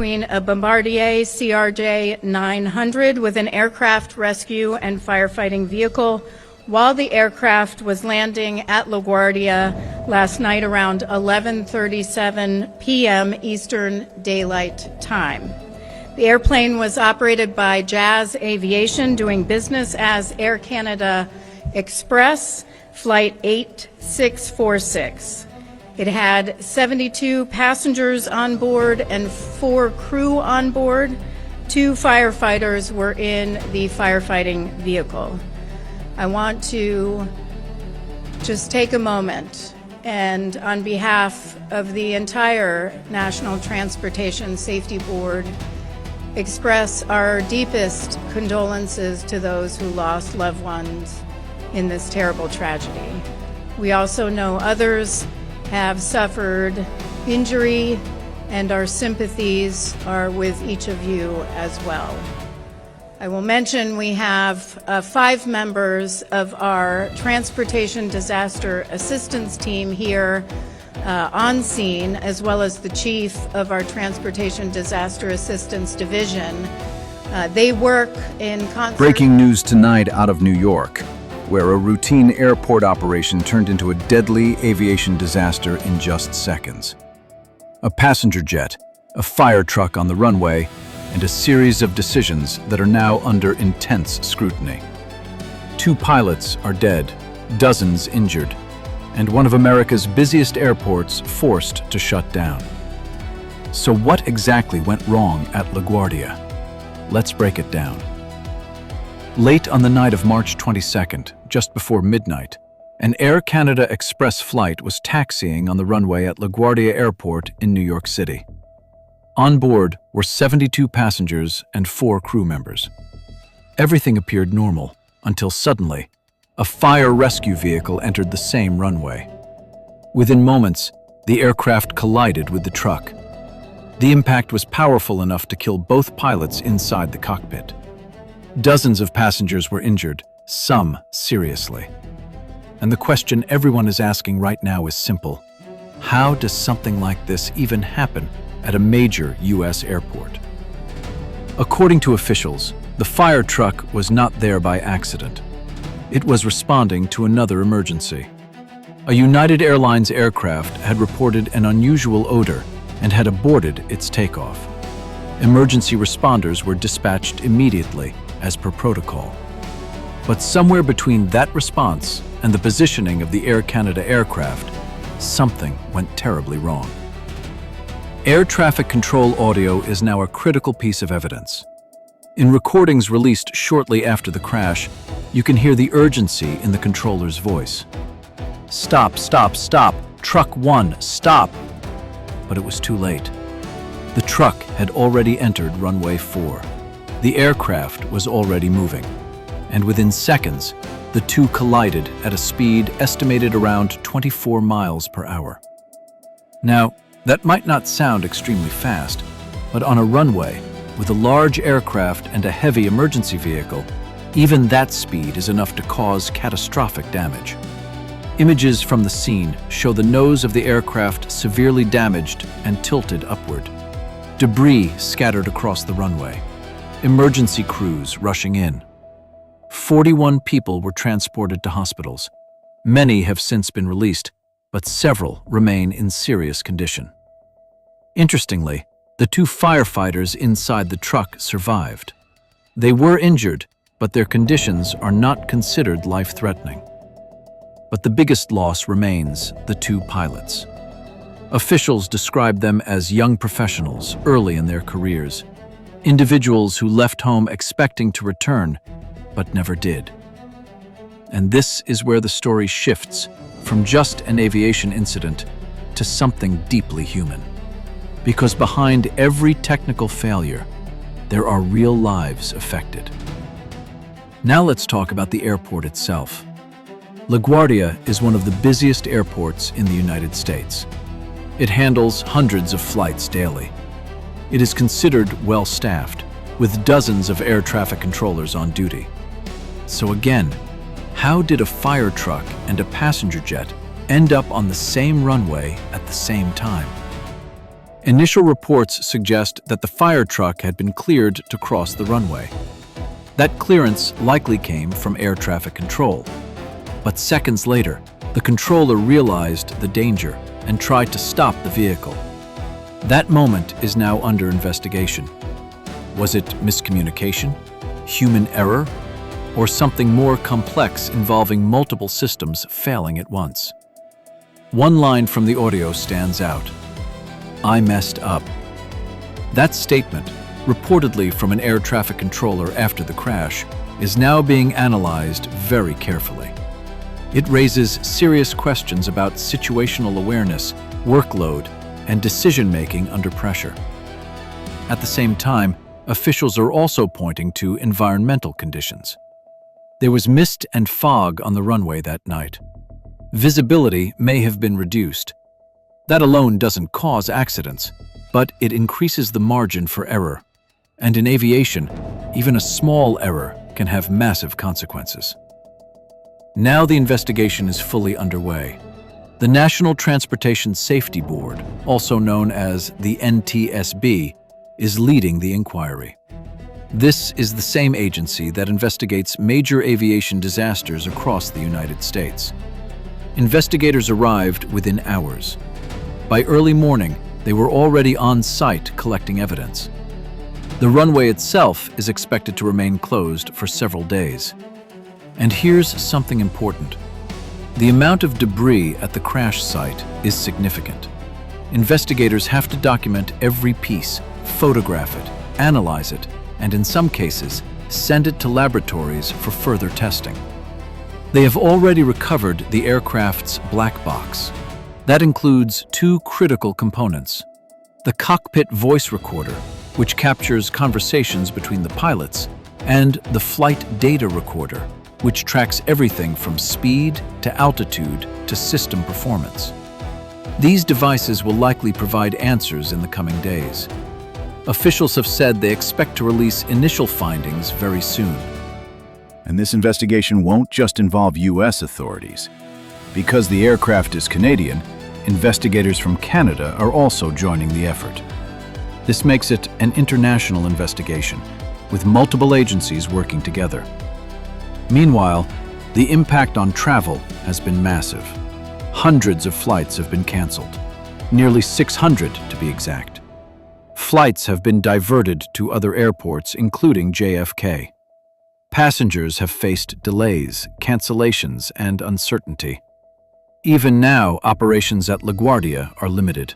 between a Bombardier CRJ 900 with an aircraft rescue and firefighting vehicle while the aircraft was landing at LaGuardia last night around 11:37 p.m. Eastern Daylight Time. The airplane was operated by Jazz Aviation, doing business as Air Canada Express, Flight 8646. It had 72 passengers on board and 4 crew on board. 2 firefighters were in the firefighting vehicle. I want to just take a moment and, on behalf of the entire National Transportation Safety Board, express our deepest condolences to those who lost loved ones in this terrible tragedy. We also know others have suffered injury, and our sympathies are with each of you as well. I will mention we have 5 members of our Transportation Disaster Assistance Team here on scene, as well as the Chief of our Transportation Disaster Assistance Division. They work in concert. Breaking news tonight out of New York, where a routine airport operation turned into a deadly aviation disaster in just seconds. A passenger jet, a fire truck on the runway, and a series of decisions that are now under intense scrutiny. 2 pilots are dead, dozens injured, and one of America's busiest airports forced to shut down. So what exactly went wrong at LaGuardia? Let's break it down. Late on the night of March 22nd, just before midnight, an Air Canada Express flight was taxiing on the runway at LaGuardia Airport in New York City. On board were 72 passengers and 4 crew members. Everything appeared normal until suddenly, a fire rescue vehicle entered the same runway. Within moments, the aircraft collided with the truck. The impact was powerful enough to kill both pilots inside the cockpit. Dozens of passengers were injured, some seriously. And the question everyone is asking right now is simple. How does something like this even happen at a major U.S. airport? According to officials, the fire truck was not there by accident. It was responding to another emergency. A United Airlines aircraft had reported an unusual odor and had aborted its takeoff. Emergency responders were dispatched immediately, as per protocol. But somewhere between that response and the positioning of the Air Canada aircraft, something went terribly wrong. Air traffic control audio is now a critical piece of evidence. In recordings released shortly after the crash, you can hear the urgency in the controller's voice. "Stop, stop, stop! Truck 1, stop!" But it was too late. The truck had already entered runway 4. The aircraft was already moving, and within seconds, the 2 collided at a speed estimated around 24 miles per hour. Now, that might not sound extremely fast, but on a runway, with a large aircraft and a heavy emergency vehicle, even that speed is enough to cause catastrophic damage. Images from the scene show the nose of the aircraft severely damaged and tilted upward. Debris scattered across the runway. Emergency crews rushing in. 41 people were transported to hospitals. Many have since been released, but several remain in serious condition. Interestingly, the 2 firefighters inside the truck survived. They were injured, but their conditions are not considered life-threatening. But the biggest loss remains the 2 pilots. Officials describe them as young professionals early in their careers, individuals who left home expecting to return, but never did. And this is where the story shifts from just an aviation incident to something deeply human. Because behind every technical failure, there are real lives affected. Now let's talk about the airport itself. LaGuardia is one of the busiest airports in the United States. It handles hundreds of flights daily. It is considered well-staffed, with dozens of air traffic controllers on duty. So again, how did a fire truck and a passenger jet end up on the same runway at the same time? Initial reports suggest that the fire truck had been cleared to cross the runway. That clearance likely came from air traffic control. But seconds later, the controller realized the danger and tried to stop the vehicle. That moment is now under investigation. Was it miscommunication, human error, or something more complex involving multiple systems failing at once? One line from the audio stands out. "I messed up." That statement, reportedly from an air traffic controller after the crash, is now being analyzed very carefully. It raises serious questions about situational awareness, workload, and decision-making under pressure. At the same time, officials are also pointing to environmental conditions. There was mist and fog on the runway that night. Visibility may have been reduced. That alone doesn't cause accidents, but it increases the margin for error. And in aviation, even a small error can have massive consequences. Now the investigation is fully underway. The National Transportation Safety Board, also known as the NTSB, is leading the inquiry. This is the same agency that investigates major aviation disasters across the United States. Investigators arrived within hours. By early morning, they were already on site collecting evidence. The runway itself is expected to remain closed for several days. And here's something important. The amount of debris at the crash site is significant. Investigators have to document every piece, photograph it, analyze it, and in some cases, send it to laboratories for further testing. They have already recovered the aircraft's black box. That includes two critical components: the cockpit voice recorder, which captures conversations between the pilots, and the flight data recorder, which tracks everything from speed to altitude to system performance. These devices will likely provide answers in the coming days. Officials have said they expect to release initial findings very soon. And this investigation won't just involve U.S. authorities. Because the aircraft is Canadian, investigators from Canada are also joining the effort. This makes it an international investigation, with multiple agencies working together. Meanwhile, the impact on travel has been massive. Hundreds of flights have been canceled, nearly 600 to be exact. Flights have been diverted to other airports, including JFK. Passengers have faced delays, cancellations, and uncertainty. Even now, operations at LaGuardia are limited.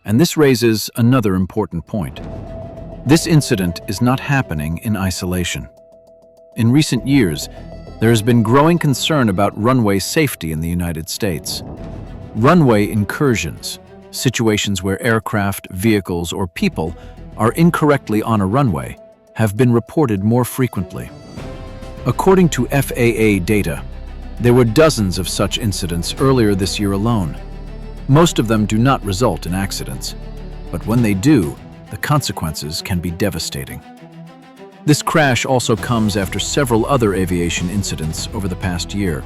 And this raises another important point. This incident is not happening in isolation. In recent years, there has been growing concern about runway safety in the United States. Runway incursions, situations where aircraft, vehicles, or people are incorrectly on a runway, have been reported more frequently. According to FAA data, there were dozens of such incidents earlier this year alone. Most of them do not result in accidents, but when they do, the consequences can be devastating. This crash also comes after several other aviation incidents over the past year.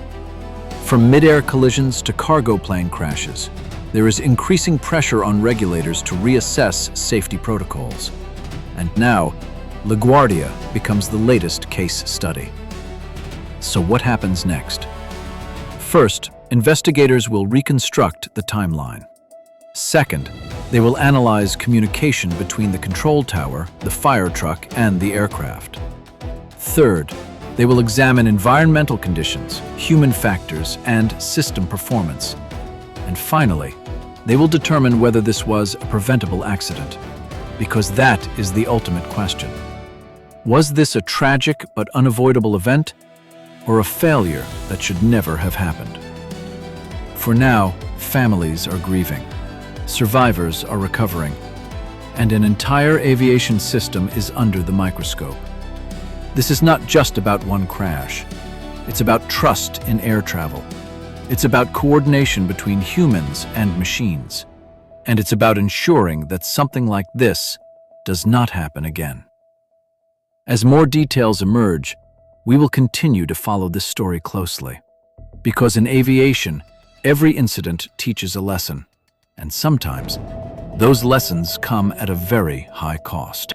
From mid-air collisions to cargo plane crashes, there is increasing pressure on regulators to reassess safety protocols. And now, LaGuardia becomes the latest case study. So what happens next? First, investigators will reconstruct the timeline. Second, they will analyze communication between the control tower, the fire truck, and the aircraft. Third, they will examine environmental conditions, human factors, and system performance. And finally, they will determine whether this was a preventable accident, because that is the ultimate question. Was this a tragic but unavoidable event, or a failure that should never have happened? For now, families are grieving. Survivors are recovering, and an entire aviation system is under the microscope. This is not just about one crash. It's about trust in air travel. It's about coordination between humans and machines. And it's about ensuring that something like this does not happen again. As more details emerge, we will continue to follow this story closely. Because in aviation, every incident teaches a lesson. And sometimes, Those lessons come at a very high cost.